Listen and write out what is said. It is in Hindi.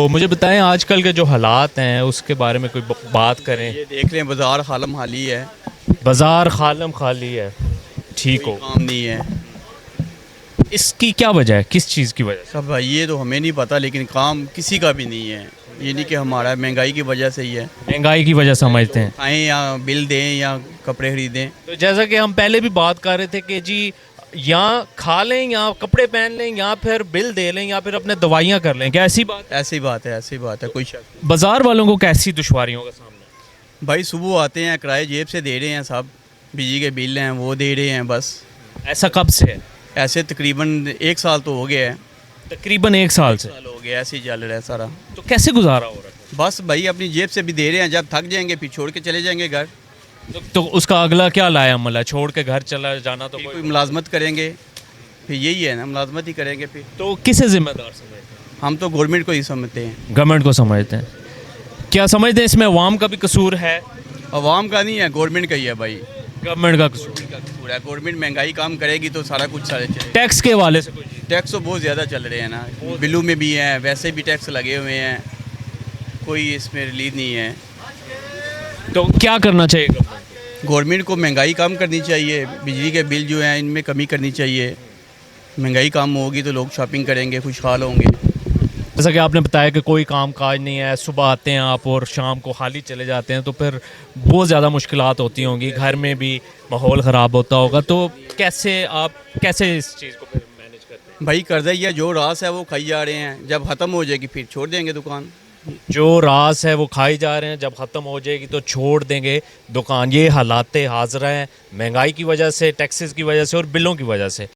तो मुझे बताएं आजकल के जो हालात हैं उसके बारे में कोई बात करें। ये देख लें, बाजार खालम खाली है। बाज़ार खालम खाली है। ठीक कोई हो। काम नहीं है। इसकी क्या वजह है, किस चीज़ की वजह से? सब भाई ये तो हमें नहीं पता, लेकिन काम किसी का भी नहीं है। ये नहीं कि हमारा महंगाई की वजह से ही है। महंगाई की वजह समझते हैं। खाएं या बिल दें या कपड़े खरीदें। तो जैसा कि हम पहले भी बात कर रहे थे कि जी या खा लें या कपड़े पहन लें या फिर बिल दे लें या फिर अपने दवाइयाँ कर लें, क्या ऐसी बात? ऐसी बात है, ऐसी बात है, कोई शक नहीं। बाज़ार वालों को कैसी दुश्वारियों का सामना है? भाई सुबह आते हैं, किराए जेब से दे रहे हैं, सब बिजली के बिल हैं वो दे रहे हैं बस। ऐसा कब से है? ऐसे तकरीबन 1 साल तो हो गया है। तकरीबन 1 साल से। साल हो गया, ऐसे ही चल रहा है सारा। तो कैसे गुजारा हो रहा है? बस भाई अपनी जेब से भी दे रहे हैं, जब थक जाएंगे फिर छोड़ के चले जाएंगे घर। तो उसका अगला क्या लाया अमल है? छोड़ के घर चला जाना तो फिर कोई। कोई मुलाजमत करेंगे, फिर यही है ना, मुलाजमत ही करेंगे फिर। तो किसे जिम्मेदार समझते हैं? हम तो गवर्नमेंट को ही समझते हैं। गवर्नमेंट को समझते हैं। क्या समझते हैं इसमें अवाम का भी कसूर है? अवाम का नहीं है, गवर्नमेंट का ही है भाई। गवर्नमेंट का कसूर। पूरा गवर्नमेंट महंगाई काम करेगी तो सारा कुछ सारे चलेगा। टैक्स के हवाले से कोई चीज़? टैक्स तो बहुत ज़्यादा चल रहे हैं ना, बिलों में भी हैं, वैसे भी टैक्स लगे हुए हैं, कोई इसमें रिलीज नहीं है। तो क्या करना चाहिए गवर्नमेंट को? गवर्नमेंट को महंगाई कम करनी चाहिए, बिजली के बिल जो हैं इनमें कमी करनी चाहिए। महंगाई कम होगी तो लोग शॉपिंग करेंगे, खुशहाल होंगे। जैसा कि आपने बताया कि कोई काम काज नहीं है, सुबह आते हैं आप और शाम को खाली चले जाते हैं, तो फिर बहुत ज़्यादा मुश्किलात होती होंगी, घर में भी माहौल ख़राब होता होगा। तो कैसे इस चीज़ को फिर मैनेज करते हैं? भाई कर्जा ही है, जो रास है वो खाई जा रहे हैं, जब ख़त्म हो जाएगी फिर छोड़ देंगे दुकान। जो रास है वो खाई जा रहे हैं, जब ख़त्म हो जाएगी तो छोड़ देंगे दुकान। ये हालात हाज़िर हैं महंगाई की वजह से, टैक्सेस की वजह से और बिलों की वजह से।